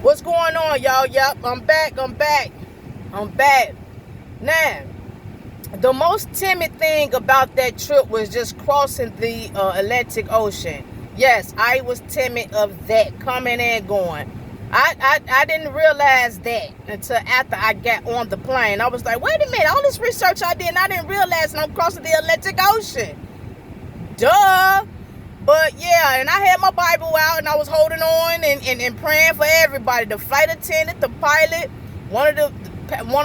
What's going on, y'all? Yep, I'm back. Now, the most timid thing about that trip was just crossing the Atlantic Ocean. Yes, I was timid of that, coming and going. I didn't realize that until after I got on the plane. I was like, wait a minute, all this research I did, and I didn't realize I'm crossing the Atlantic Ocean. Duh. But yeah, and I had my Bible out and I was holding on and praying for everybody. The flight attendant, the pilot, one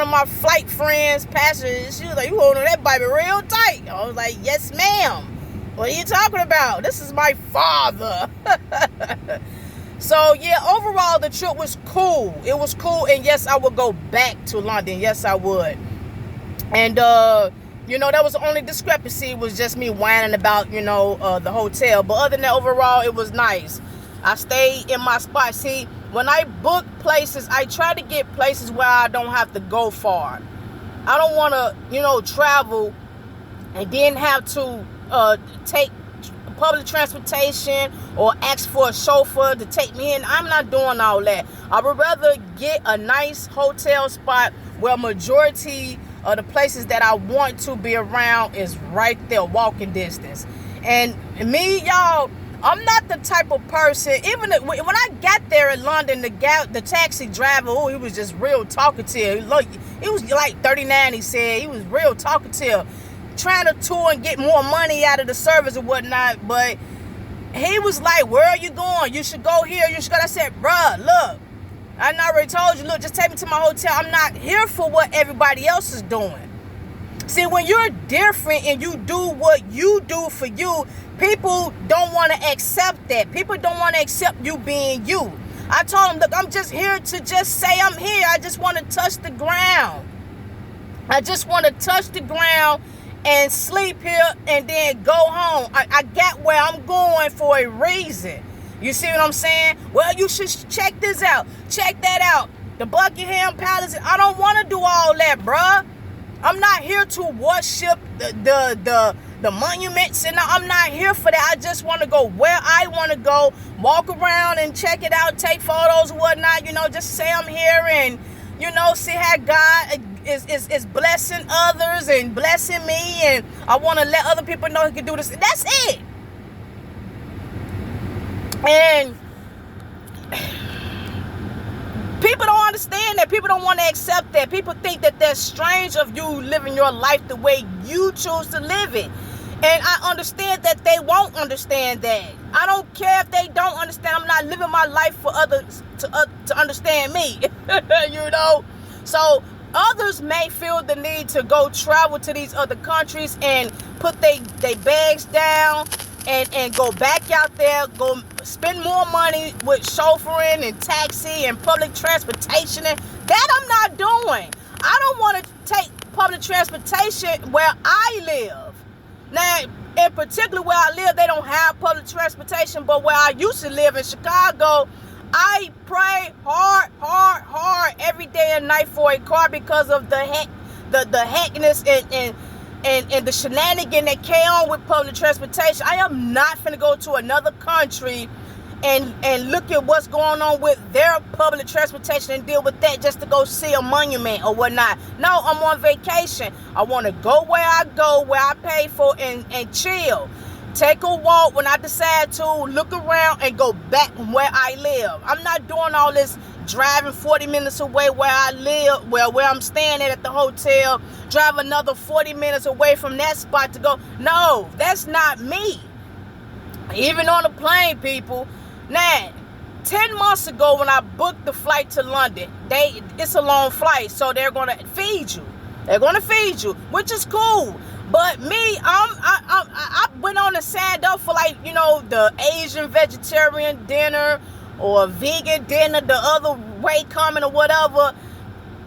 of my flight friends, passengers, she was like, you holding that Bible real tight. I was like, yes, ma'am. What are you talking about? This is my father. So yeah, overall the trip was cool. It was cool, and yes, I would go back to London. Yes, I would. And that was the only discrepancy, was just me whining about, the hotel. But other than that, overall, it was nice. I stayed in my spot. See, when I book places, I try to get places where I don't have to go far. I don't want to, travel and then have to take public transportation or ask for a chauffeur to take me in. I'm not doing all that. I would rather get a nice hotel spot where majority of the places that I want to be around is right there, walking distance. And me, y'all, I'm not the type of person, even when I got there in London, the taxi driver, he was just real talkative. He was like 39, he said. He was real talkative, trying to tour and get more money out of the service and whatnot. But he was like, where are you going? You should go here. You should go. I said, bruh, look, I already told you, look, just take me to my hotel. I'm not here for what everybody else is doing. See, when you're different and you do what you do for you, people don't want to accept that. People don't want to accept you being you. I told him, look, I'm just here to just say I'm here. I just want to touch the ground. I just want to touch the ground and sleep here and then go home. I got where I'm going for a reason. You see what I'm saying? Well, you should check this out. Check that out. The Buckingham Palace. I don't want to do all that, bruh. I'm not here to worship the monuments, and I'm not here for that. I just want to go where I want to go, walk around and check it out, take photos and whatnot, just say I'm here and, see how God is blessing others and blessing me, and I want to let other people know he can do this. That's it. And people don't understand that. People don't want to accept that. People think that they're strange of you living your life the way you choose to live it. And I understand that they won't understand that. I don't care if they don't understand. I'm not living my life for others to understand me. So others may feel the need to go travel to these other countries and put their bags down and go back out there, go spend more money with chauffeuring and taxi and public transportation. And that I'm not doing. I don't want to take public transportation where I live. Now, in particular where I live, they don't have public transportation, but where I used to live in Chicago, I pray hard every day and night for a car because of the heckness and the shenanigan that came on with public transportation. I am not finna go to another country and look at what's going on with their public transportation and deal with that just to go see a monument or whatnot. No, I'm on vacation. I want to go where I pay for and chill. Take a walk when I decide to, look around and go back where I live. I'm not doing all this driving 40 minutes away where I live, where I'm staying at the hotel, drive another 40 minutes away from that spot to go. No, that's not me. Even on the plane, people. Now, 10 months ago when I booked the flight to London, it's a long flight, so they're going to feed you. They're going to feed you, which is cool. But me, I went on and signed up for the Asian vegetarian dinner or vegan dinner, the other way coming or whatever.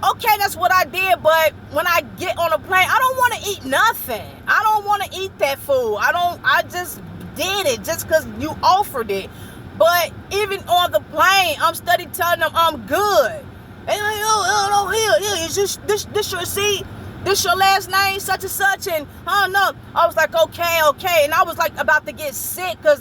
Okay, that's what I did, but when I get on a plane, I don't want to eat nothing. I don't want to eat that food. I just did it just because you offered it. But even on the plane, I'm steady telling them I'm good. And like, oh, here, is this your seat? This your last name, such and such? And I don't know. I was like, okay. And I was like about to get sick because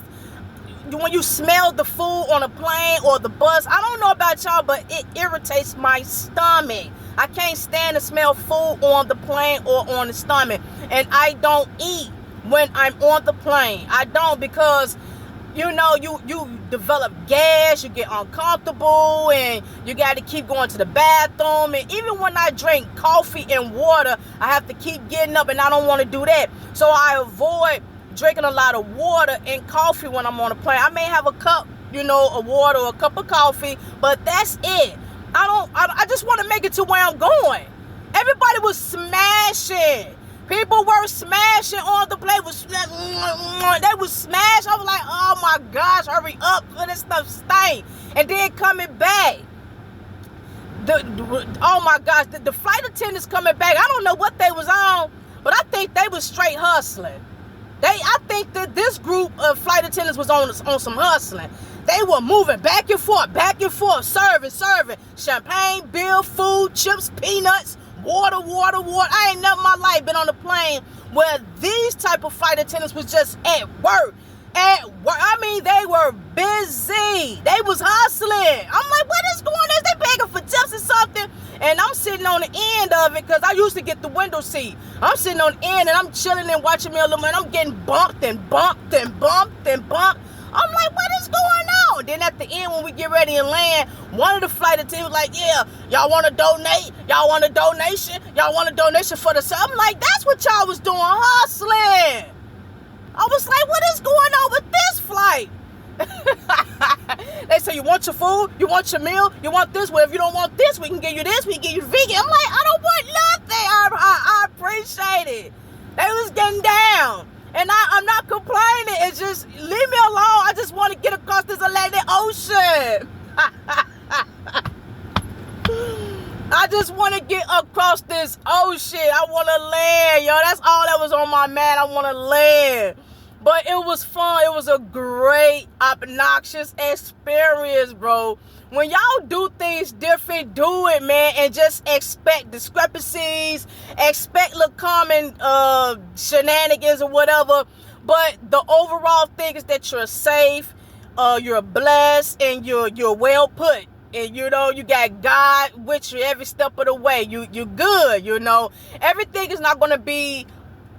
when you smell the food on a plane or the bus, I don't know about y'all, but it irritates my stomach. I can't stand to smell food on the plane or on the stomach. And I don't eat when I'm on the plane. I don't, because you develop gas, you get uncomfortable, and you got to keep going to the bathroom. And even when I drink coffee and water, I have to keep getting up, and I don't want to do that. So I avoid drinking a lot of water and coffee when I'm on a plane. I may have a cup, of water or a cup of coffee, but that's it. I just want to make it to where I'm going. Everybody was smashing. People were smashing on the plane. They was smash. I was like, oh my gosh, hurry up for this stuff stink. And then coming back. Oh my gosh, the flight attendants coming back. I don't know what they was on, but I think they was straight hustling. I think that this group of flight attendants was on some hustling. They were moving back and forth, serving. Champagne, beer, food, chips, peanuts, water. I ain't never in my life been on a plane where these type of flight attendants was just at work. I mean, they were busy. They was hustling. I'm like, what is going on? They begging for tips or something? And I'm sitting on the end of it, because I used to get the window seat. I'm sitting on the end, and I'm chilling and watching me a little bit. I'm getting bumped. I'm like, what is going on? Then at the end, when we get ready and land, one of the flight attendants was like, yeah, y'all want to donate? Y'all want a donation? Y'all want a donation for the... I'm like, that's what y'all was doing, hustling. I was like, what is going on with this flight? They say, you want your food? You want your meal? You want this? Well, if you don't want this, we can give you this. We can give you vegan. I'm like, I don't want nothing. I appreciate it. They was getting down. And I'm not complaining. It's just, leave me alone. I just want to get across this Atlantic Ocean. I just want to get across this ocean. I want to land, yo. That's all that was on my mind. I want to land. But it was fun. It was a great, obnoxious experience, bro. When y'all do things different, do it, man. And just expect discrepancies. Expect little common shenanigans or whatever. But the overall thing is that you're safe. You're blessed. And you're well put. And you got God with you every step of the way. You're good, Everything is not going to be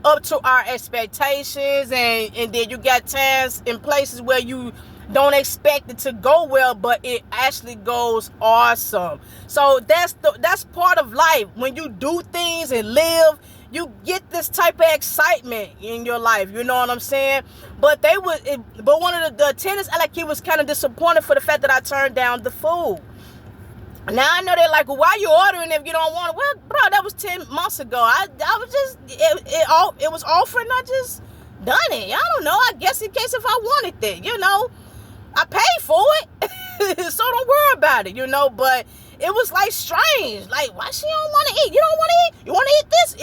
up to our expectations, and then you got times and places where you don't expect it to go well, but it actually goes awesome. So that's part of life. When you do things and live, you get this type of excitement in your life. You know what I'm saying? But one of the attendants, like, he was kind of disappointed for the fact that I turned down the food. Now I know they're like, well, why you ordering if you don't want it? Well, bro, that was 10 months ago. I was just, it was offered, and I just done it. I don't know. I guess in case if I wanted that, I paid for it. So don't worry about it, But it was like strange. Like, why she don't want to eat? You don't want to eat? You want to eat this?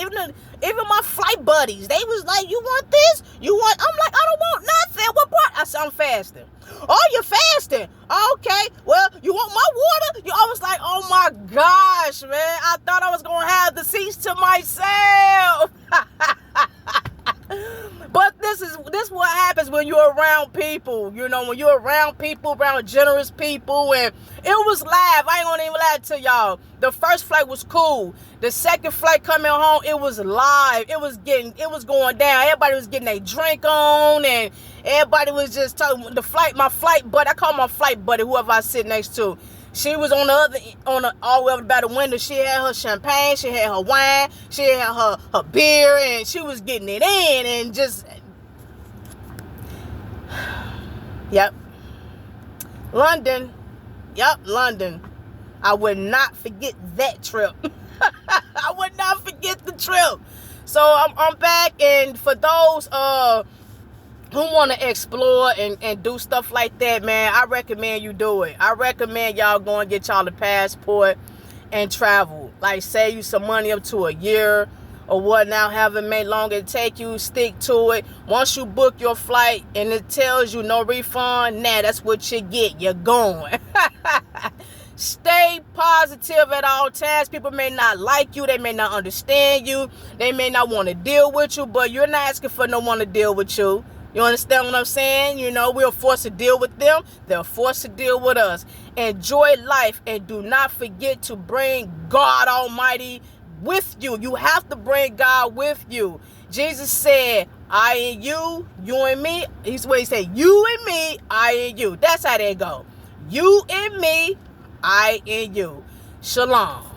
Even my flight buddies, they was like, you want this? I'm like, I don't want nothing. What part? I said, I'm fasting. Oh, you're fasting. Okay. Well, you want my water? I was like, oh my gosh, man. I thought I was going to have the seats to myself. But this is what happens when you're around people, when you're around people, around generous people. And it was live. I ain't gonna even lie to y'all. The first flight was cool. The second flight coming home, it was live. It was going down. Everybody was getting their drink on, and everybody was just talking. My flight buddy, I call my flight buddy, whoever I sit next to. She was all the way up by the window. She had her champagne, she had her wine, she had her beer, and she was getting it in, and just, yep. London. I would not forget that trip. I would not forget the trip. So I'm back, and for those who want to explore and do stuff like that, man, I recommend you do it. I recommend y'all go and get y'all a passport and travel. Like, save you some money up to a year or what now, however long it take you, stick to it. Once you book your flight and it tells you no refund, that's what you get. You're going. Stay positive at all times. People may not like you. They may not understand you. They may not want to deal with you, but you're not asking for no one to deal with you. You understand what I'm saying? You know, we're forced to deal with them. They're forced to deal with us. Enjoy life and do not forget to bring God Almighty with you. You have to bring God with you. Jesus said, I and you and me. He's what he said, you and me, I and you. That's how they go. You and me, I and you. Shalom.